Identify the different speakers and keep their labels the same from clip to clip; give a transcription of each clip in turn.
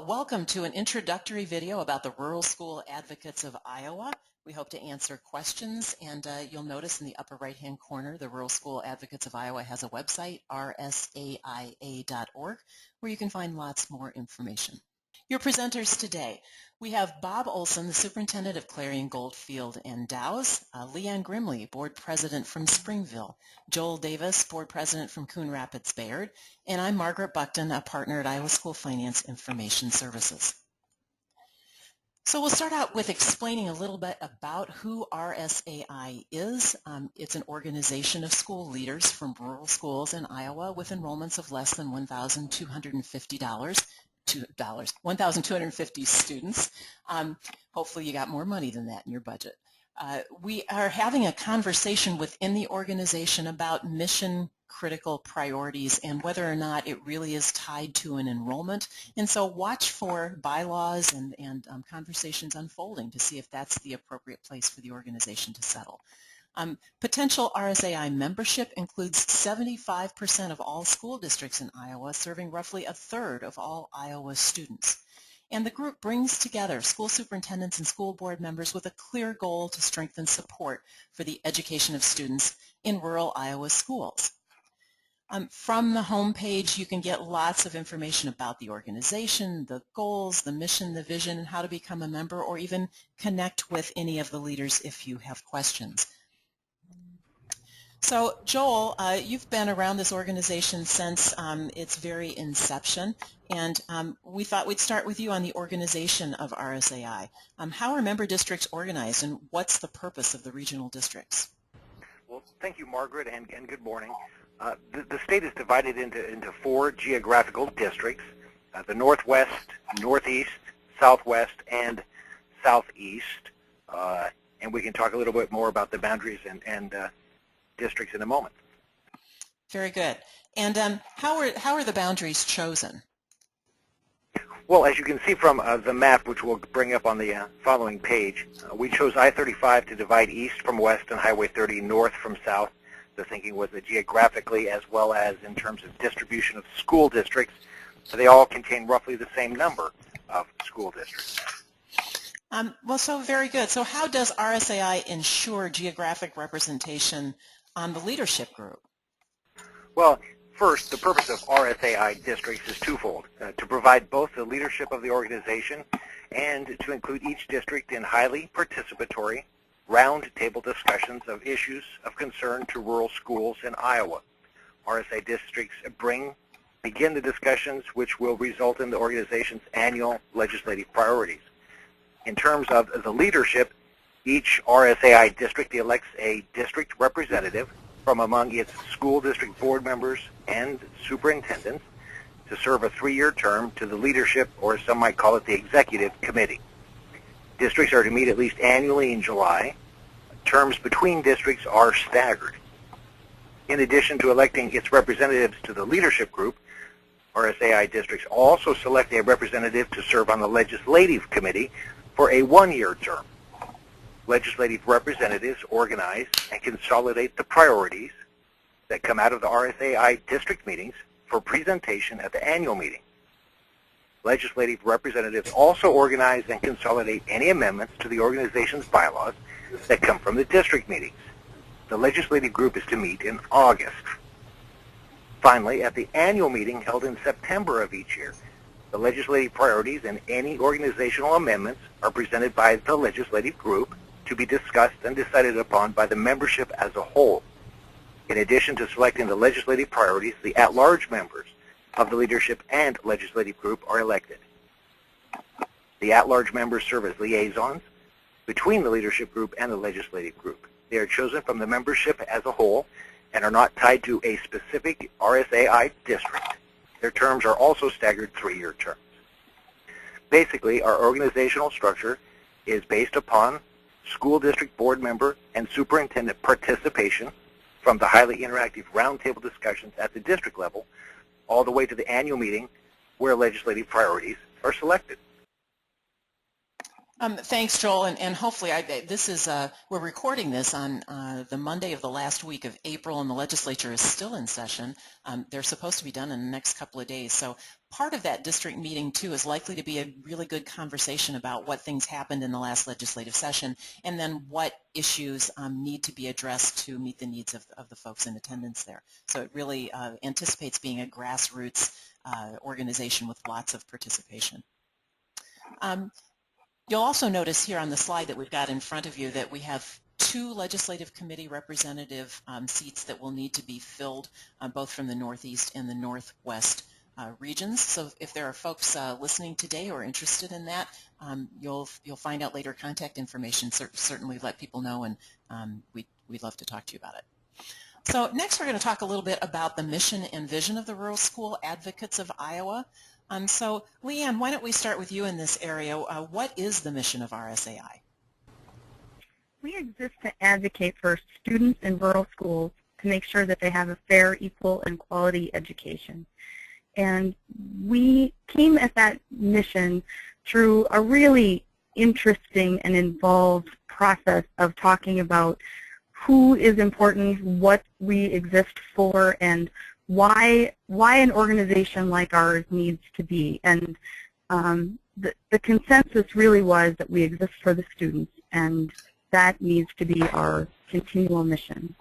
Speaker 1: Welcome to an introductory video about the Rural School Advocates of Iowa. We hope to answer questions, and you'll notice in the upper right-hand corner, the Rural School Advocates of Iowa has a website, rsaia.org, where you can find lots more information. Your presenters today, we have Bob Olson, the Superintendent of Clarion Goldfield and Dow's, Leanne Grimley, Board President from Springville, Joel Davis, Board President from Coon Rapids Bayard, and I'm Margaret Buckton, a partner at Iowa School Finance Information Services. So we'll start out with explaining a little bit about who RSAI is. It's an organization of school leaders from rural schools in Iowa with enrollments of less than $1,250 students. Hopefully you got more money than that in your budget. We are having a conversation within the organization about mission-critical priorities and whether or not it really is tied to an enrollment. And so watch for bylaws and conversations unfolding to see if that's the appropriate place for the organization to settle. Potential RSAI membership includes 75% of all school districts in Iowa, serving roughly a third of all Iowa students. And the group brings together school superintendents and school board members with a clear goal to strengthen support for the education of students in rural Iowa schools. From the homepage, you can get lots of information about the organization, the goals, the mission, the vision, and how to become a member, or even connect with any of the leaders if you have questions. So Joel, you've been around this organization since its very inception, and we thought we'd start with you on the organization of RSAI. How are member districts organized, and what's the purpose of the regional districts?
Speaker 2: Well, thank you, Margaret, and good morning. The state is divided into four geographical districts, the Northwest, Northeast, Southwest, and Southeast, and we can talk a little bit more about the boundaries and districts in a moment.
Speaker 1: Very good. And how are the boundaries chosen?
Speaker 2: Well, as you can see from the map, which we'll bring up on the following page, we chose I-35 to divide east from west and Highway 30 north from south. The thinking was that geographically as well as in terms of distribution of school districts, they all contain roughly the same number of school districts.
Speaker 1: Well, so very good. So how does RSAI ensure geographic representation on the leadership group?
Speaker 2: Well, first, the purpose of RSAI districts is twofold, to provide both the leadership of the organization and to include each district in highly participatory, round-table discussions of issues of concern to rural schools in Iowa. RSAI districts begin the discussions which will result in the organization's annual legislative priorities. In terms of the leadership, each RSAI district elects a district representative from among its school district board members and superintendents to serve a 3-year term to the leadership, or some might call it the executive committee. Districts are to meet at least annually in July. Terms between districts are staggered. In addition to electing its representatives to the leadership group, RSAI districts also select a representative to serve on the legislative committee for a 1-year term. Legislative representatives organize and consolidate the priorities that come out of the RSAI district meetings for presentation at the annual meeting. Legislative representatives also organize and consolidate any amendments to the organization's bylaws that come from the district meetings. The legislative group is to meet in August. Finally, at the annual meeting held in September of each year, the legislative priorities and any organizational amendments are presented by the legislative group to be discussed and decided upon by the membership as a whole. In addition to selecting the legislative priorities, the at-large members of the leadership and legislative group are elected. The at-large members serve as liaisons between the leadership group and the legislative group. They are chosen from the membership as a whole and are not tied to a specific RSAI district. Their terms are also staggered 3-year terms. Basically, our organizational structure is based upon school district board member and superintendent participation from the highly interactive roundtable discussions at the district level all the way to the annual meeting where legislative priorities are selected.
Speaker 1: Thanks, Joel, and hopefully this is we're recording this on the Monday of the last week of April, and the legislature is still in session. They're supposed to be done in the next couple of days, so part of that district meeting too is likely to be a really good conversation about what things happened in the last legislative session, and then what issues need to be addressed to meet the needs of the folks in attendance there. So it really anticipates being a grassroots organization with lots of participation. You'll also notice here on the slide that we've got in front of you that we have 2 legislative committee representative seats that will need to be filled both from the Northeast and the Northwest regions. So if there are folks listening today or interested in that, you'll find out later contact information. Certainly let people know, and we'd love to talk to you about it. So next we're going to talk a little bit about the mission and vision of the Rural School Advocates of Iowa. So Leanne, why don't we start with you in this area? What is the mission of RSAI?
Speaker 3: We exist to advocate for students in rural schools to make sure that they have a fair, equal, and quality education. And we came at that mission through a really interesting and involved process of talking about who is important, what we exist for, and why an organization like ours needs to be. And the consensus really was that we exist for the students, and that needs to be our continual mission.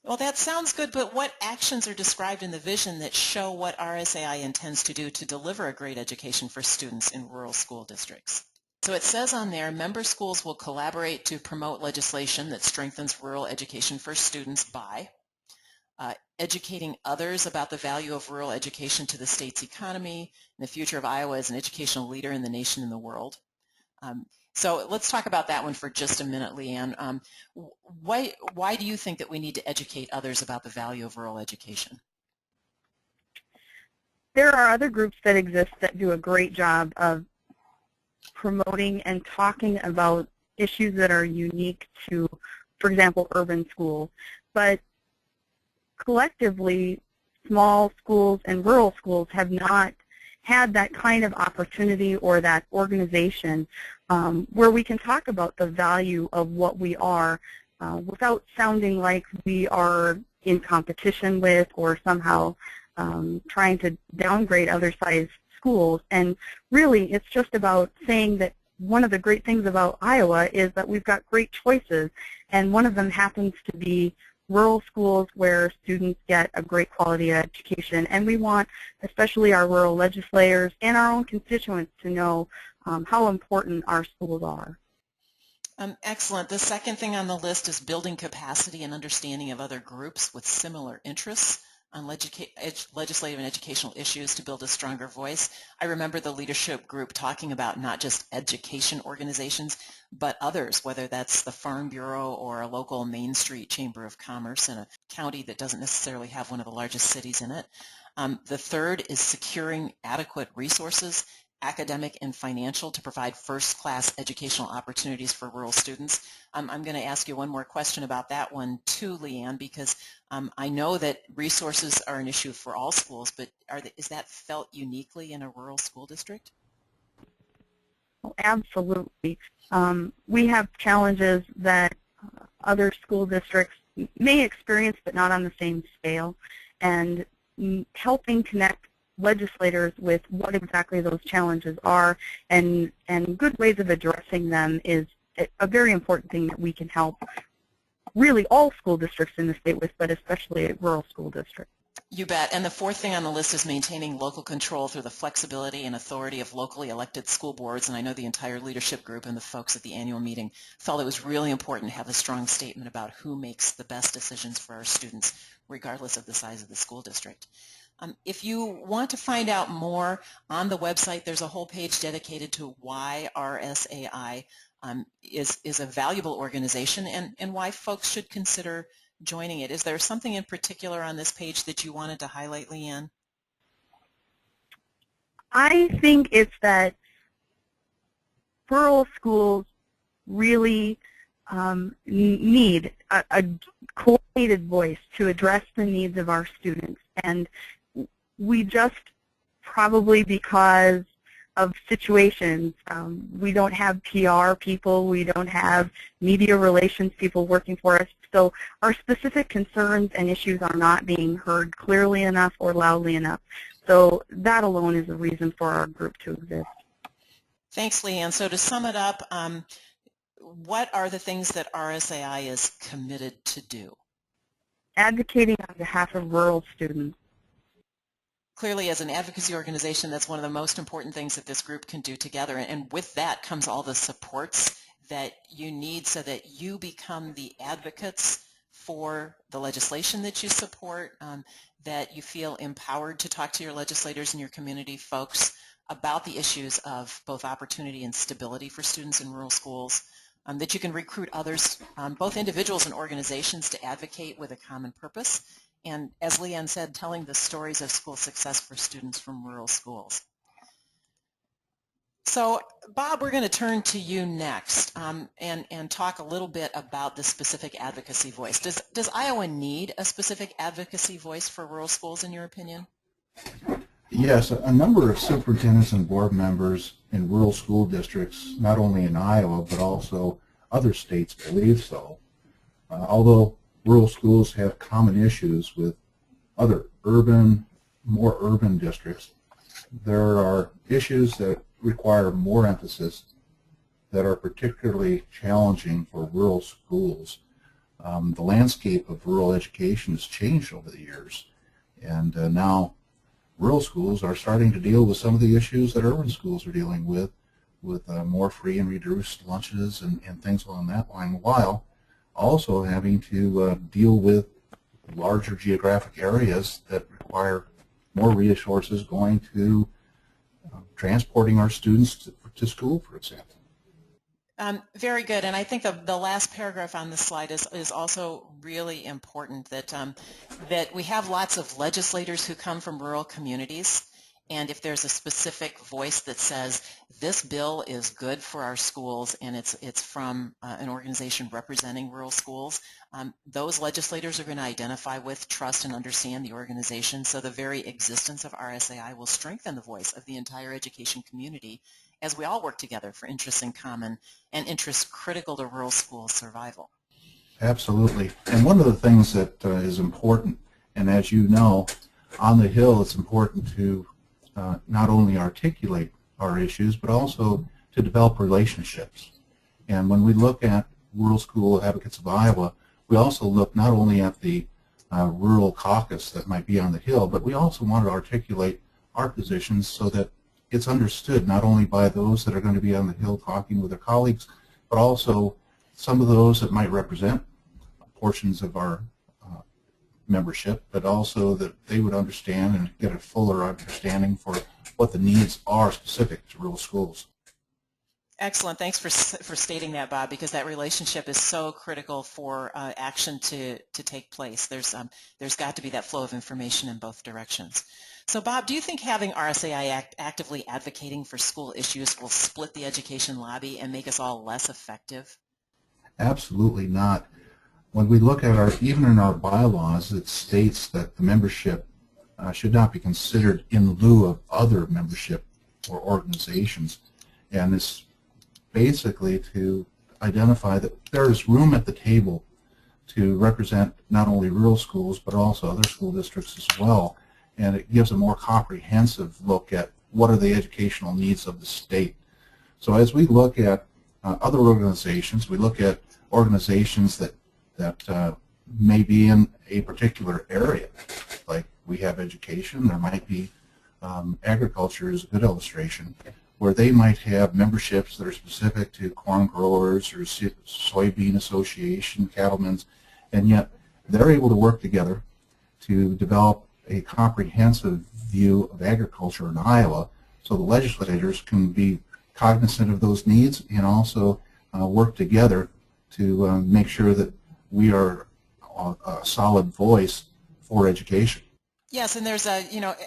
Speaker 1: Well, that sounds good, but what actions are described in the vision that show what RSAI intends to do to deliver a great education for students in rural school districts? So it says on there, member schools will collaborate to promote legislation that strengthens rural education for students by educating others about the value of rural education to the state's economy and the future of Iowa as an educational leader in the nation and the world. So let's talk about that one for just a minute, Leanne. Why do you think that we need to educate others about the value of rural education?
Speaker 3: There are other groups that exist that do a great job of promoting and talking about issues that are unique to, for example, urban schools. But collectively, small schools and rural schools have not had that kind of opportunity or that organization where we can talk about the value of what we are without sounding like we are in competition with or somehow trying to downgrade other size schools. And really, it's just about saying that one of the great things about Iowa is that we've got great choices, and one of them happens to be rural schools where students get a great quality education. And we want, especially our rural legislators and our own constituents, to know how important our schools are.
Speaker 1: Excellent. The second thing on the list is building capacity and understanding of other groups with similar interests on legislative and educational issues to build a stronger voice. I remember the leadership group talking about not just education organizations, but others, whether that's the Farm Bureau or a local Main Street Chamber of Commerce in a county that doesn't necessarily have one of the largest cities in it. The third is securing adequate resources, academic and financial, to provide first-class educational opportunities for rural students. I'm going to ask you one more question about that one too, Leanne, because I know that resources are an issue for all schools, but is that felt uniquely in a rural school district?
Speaker 3: Well, absolutely. We have challenges that other school districts may experience, but not on the same scale, and helping connect legislators with what exactly those challenges are and good ways of addressing them is a very important thing that we can help really all school districts in the state with, but especially rural school districts.
Speaker 1: You bet. And the fourth thing on the list is maintaining local control through the flexibility and authority of locally elected school boards. And I know the entire leadership group and the folks at the annual meeting felt it was really important to have a strong statement about who makes the best decisions for our students, regardless of the size of the school district. If you want to find out more, on the website there's a whole page dedicated to why RSAI is a valuable organization and why folks should consider joining it. Is there something in particular on this page that you wanted to highlight, Leanne?
Speaker 3: I think it's that rural schools really need a coordinated voice to address the needs of our students. And we just, probably because of situations. We don't have PR people, we don't have media relations people working for us, so our specific concerns and issues are not being heard clearly enough or loudly enough. So that alone is a reason for our group to exist.
Speaker 1: Thanks, Leanne. So to sum it up, what are the things that RSAI is committed to do?
Speaker 3: Advocating on behalf of rural students.
Speaker 1: Clearly, as an advocacy organization, that's one of the most important things that this group can do together. And with that comes all the supports that you need so that you become the advocates for the legislation that you support, that you feel empowered to talk to your legislators and your community folks about the issues of both opportunity and stability for students in rural schools, that you can recruit others, both individuals and organizations, to advocate with a common purpose. And as Leanne said, telling the stories of school success for students from rural schools. So, Bob, we're going to turn to you next and talk a little bit about the specific advocacy voice. Does Iowa need a specific advocacy voice for rural schools, in your opinion?
Speaker 4: Yes, a number of superintendents and board members in rural school districts, not only in Iowa, but also other states, believe so. Although rural schools have common issues with other more urban districts, there are issues that require more emphasis that are particularly challenging for rural schools. The landscape of rural education has changed over the years, and now rural schools are starting to deal with some of the issues that urban schools are dealing with more free and reduced lunches and things along that line, while also having to deal with larger geographic areas that require more resources going to transporting our students to school, for example.
Speaker 1: Very good, and I think the last paragraph on this slide is also really important, that that we have lots of legislators who come from rural communities, and if there's a specific voice that says this bill is good for our schools and it's from an organization representing rural schools, those legislators are going to identify with, trust, and understand the organization, so the very existence of RSAI will strengthen the voice of the entire education community as we all work together for interests in common and interests critical to rural school survival.
Speaker 4: Absolutely. And one of the things that is important, and as you know, on the Hill it's important to not only articulate our issues, but also to develop relationships. And when we look at Rural School Advocates of Iowa, we also look not only at the rural caucus that might be on the Hill, but we also want to articulate our positions so that it's understood not only by those that are going to be on the Hill talking with their colleagues, but also some of those that might represent portions of our membership, but also that they would understand and get a fuller understanding for what the needs are specific to rural schools.
Speaker 1: Excellent. Thanks for stating that, Bob, because that relationship is so critical for action to take place. There's got to be that flow of information in both directions. So, Bob, do you think having RSAI actively advocating for school issues will split the education lobby and make us all less effective?
Speaker 4: Absolutely not. When we look at even in our bylaws, it states that the membership should not be considered in lieu of other membership or organizations. And it's basically to identify that there is room at the table to represent not only rural schools, but also other school districts as well. And it gives a more comprehensive look at what are the educational needs of the state. So as we look at other organizations, we look at organizations that may be in a particular area. Like we have education, there might be agriculture is a good illustration, where they might have memberships that are specific to corn growers or soybean association, cattlemen's, and yet they're able to work together to develop a comprehensive view of agriculture in Iowa, so the legislators can be cognizant of those needs and also work together to make sure that we are a solid voice for education.
Speaker 1: Yes, and there's a,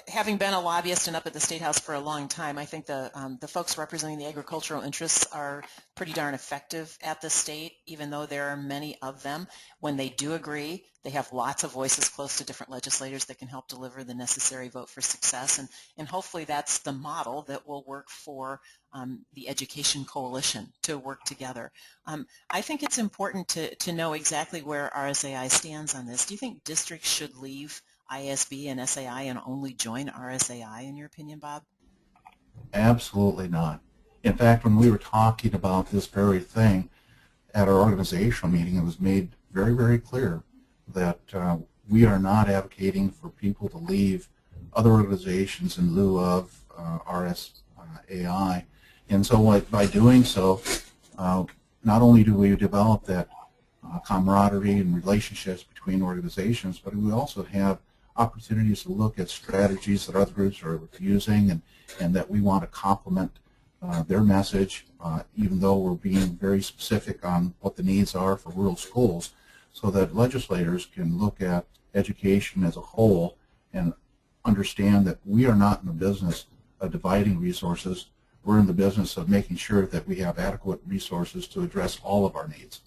Speaker 1: having been a lobbyist and up at the State House for a long time, I think the folks representing the agricultural interests are pretty darn effective at the state, even though there are many of them. When they do agree, they have lots of voices close to different legislators that can help deliver the necessary vote for success, and hopefully that's the model that will work for the Education Coalition to work together. I think it's important to know exactly where RSAI stands on this. Do you think districts should leave ISB and SAI and only join RSAI, in your opinion, Bob?
Speaker 4: Absolutely not. In fact, when we were talking about this very thing at our organizational meeting, it was made very, very clear that we are not advocating for people to leave other organizations in lieu of RSAI. And so by doing so, not only do we develop that camaraderie and relationships between organizations, but we also have opportunities to look at strategies that other groups are using, and that we want to complement their message, even though we're being very specific on what the needs are for rural schools, so that legislators can look at education as a whole and understand that we are not in the business of dividing resources. We're in the business of making sure that we have adequate resources to address all of our needs.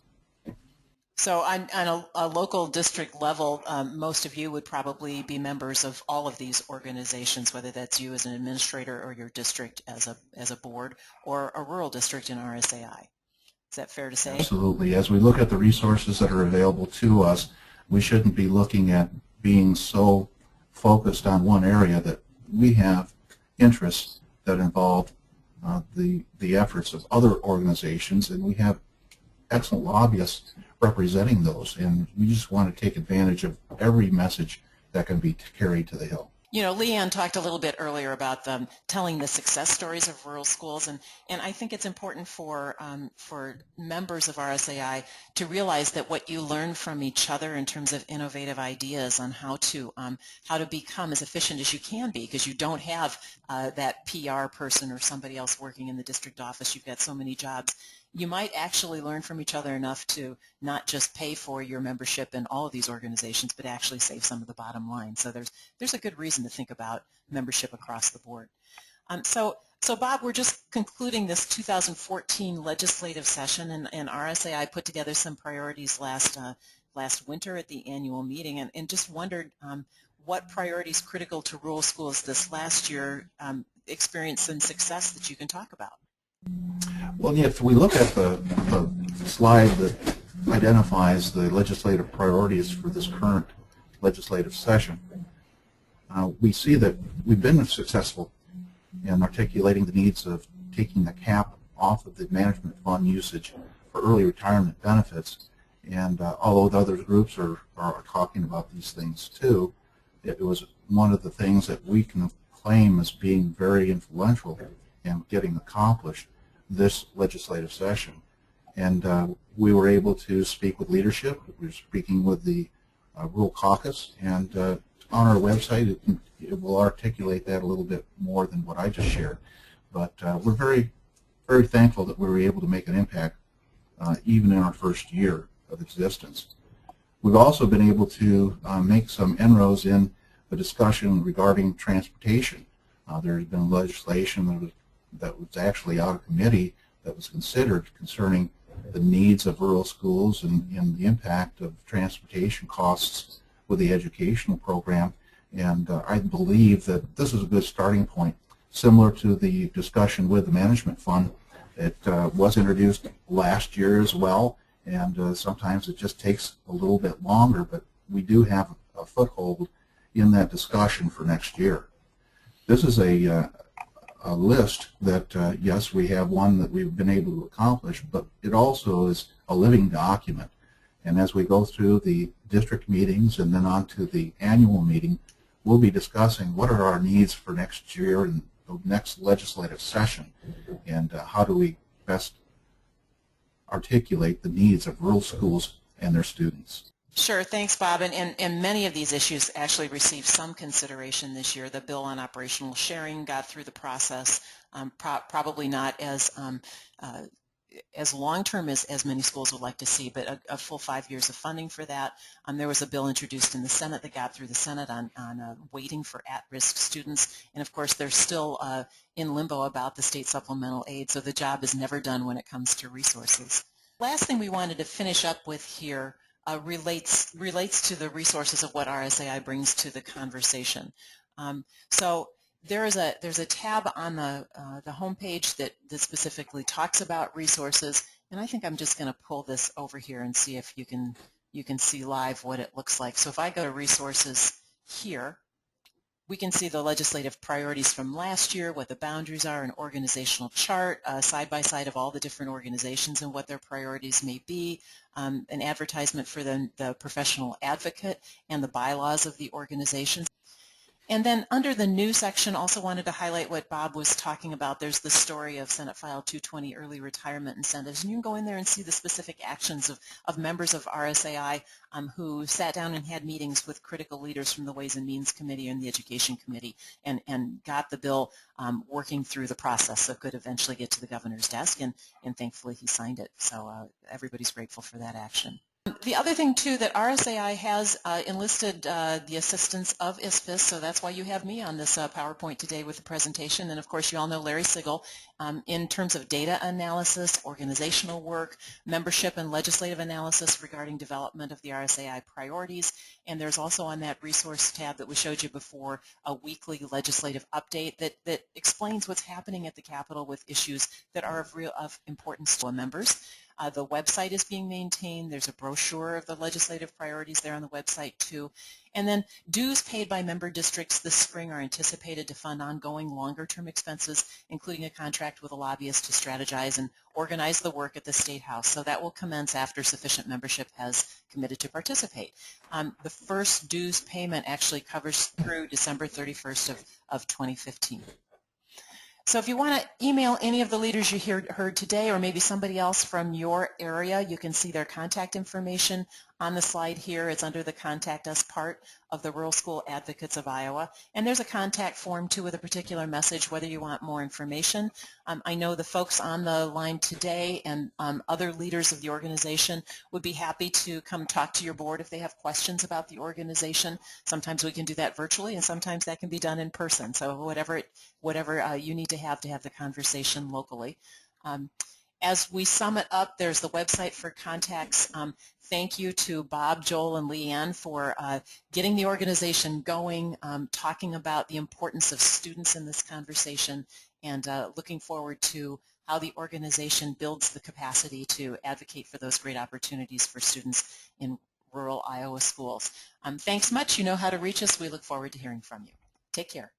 Speaker 1: So on a local district level, most of you would probably be members of all of these organizations, whether that's you as an administrator or your district as a board, or a rural district in RSAI. Is that fair to say?
Speaker 4: Absolutely. As we look at the resources that are available to us, we shouldn't be looking at being so focused on one area. That we have interests that involve the efforts of other organizations, and we have excellent lobbyists representing those, and we just want to take advantage of every message that can be carried to the Hill.
Speaker 1: Leanne talked a little bit earlier about telling the success stories of rural schools, and I think it's important for members of RSAI to realize that what you learn from each other in terms of innovative ideas on how to become as efficient as you can be, because you don't have that PR person or somebody else working in the district office. You've got so many jobs. You might actually learn from each other enough to not just pay for your membership in all of these organizations, but actually save some of the bottom line. So there's a good reason to think about membership across the board. So Bob, we're just concluding this 2014 legislative session, and RSAI put together some priorities last winter at the annual meeting, and just wondered what priorities critical to rural schools this last year experienced some success that you can talk about.
Speaker 4: Well, if we look at the slide that identifies the legislative priorities for this current legislative session, we see that we've been successful in articulating the needs of taking the cap off of the management fund usage for early retirement benefits. And although the other groups are talking about these things too, it was one of the things that we can claim as being very influential in getting accomplished this legislative session. And we were able to speak with leadership. We were speaking with the Rural Caucus, and on our website it will articulate that a little bit more than what I just shared. But we're very, very thankful that we were able to make an impact even in our first year of existence. We've also been able to make some inroads in the discussion regarding transportation. There's been legislation that was actually out of committee that was considered concerning the needs of rural schools and the impact of transportation costs with the educational program. And I believe that this is a good starting point, similar to the discussion with the management fund. It was introduced last year as well, and sometimes it just takes a little bit longer, but we do have a foothold in that discussion for next year. This is a list that, yes, we have one that we've been able to accomplish, but it also is a living document. And as we go through the district meetings and then on to the annual meeting, we'll be discussing what are our needs for next year and the next legislative session, and how do we best articulate the needs of rural schools and their students.
Speaker 1: Sure, thanks, Bob. And many of these issues actually received some consideration this year. The bill on operational sharing got through the process, probably not as as long-term as many schools would like to see, but a full 5 years of funding for that. There was a bill introduced in the Senate that got through the Senate on waiting for at-risk students, and of course they're still in limbo about the state supplemental aid, so the job is never done when it comes to resources. Last thing we wanted to finish up with here relates to the resources of what RSAI brings to the conversation. So there's a tab on the homepage that specifically talks about resources, and I think I'm just going to pull this over here and see if you can see live what it looks like. So if I go to resources here, we can see the legislative priorities from last year, what the boundaries are, an organizational chart, side by side of all the different organizations and what their priorities may be, an advertisement for the professional advocate and the bylaws of the organization. And then under the new section, also wanted to highlight what Bob was talking about. There's the story of Senate File 220 early retirement incentives. And you can go in there and see the specific actions of members of RSAI who sat down and had meetings with critical leaders from the Ways and Means Committee and the Education Committee and got the bill working through the process so it could eventually get to the governor's desk. And thankfully he signed it. So everybody's grateful for that action. The other thing, too, that RSAI has enlisted the assistance of ISPIS, so that's why you have me on this PowerPoint today with the presentation. And, of course, you all know Larry Sigel in terms of data analysis, organizational work, membership and legislative analysis regarding development of the RSAI priorities. And there's also on that resource tab that we showed you before a weekly legislative update that explains what's happening at the Capitol with issues that are of importance to members. The website is being maintained. There's a brochure of the legislative priorities there on the website too. And then dues paid by member districts this spring are anticipated to fund ongoing longer-term expenses, including a contract with a lobbyist to strategize and organize the work at the State House. So that will commence after sufficient membership has committed to participate. The first dues payment actually covers through December 31st of 2015. So if you want to email any of the leaders you heard today or maybe somebody else from your area, you can see their contact information on the slide here. It's under the Contact Us part of the Rural School Advocates of Iowa. And there's a contact form, too, with a particular message, whether you want more information. I know the folks on the line today and other leaders of the organization would be happy to come talk to your board if they have questions about the organization. Sometimes we can do that virtually, and sometimes that can be done in person. So whatever you need to have the conversation locally. As we sum it up, there's the website for contacts. Thank you to Bob, Joel, and Leanne for getting the organization going, talking about the importance of students in this conversation, and looking forward to how the organization builds the capacity to advocate for those great opportunities for students in rural Iowa schools. Thanks much. You know how to reach us. We look forward to hearing from you. Take care.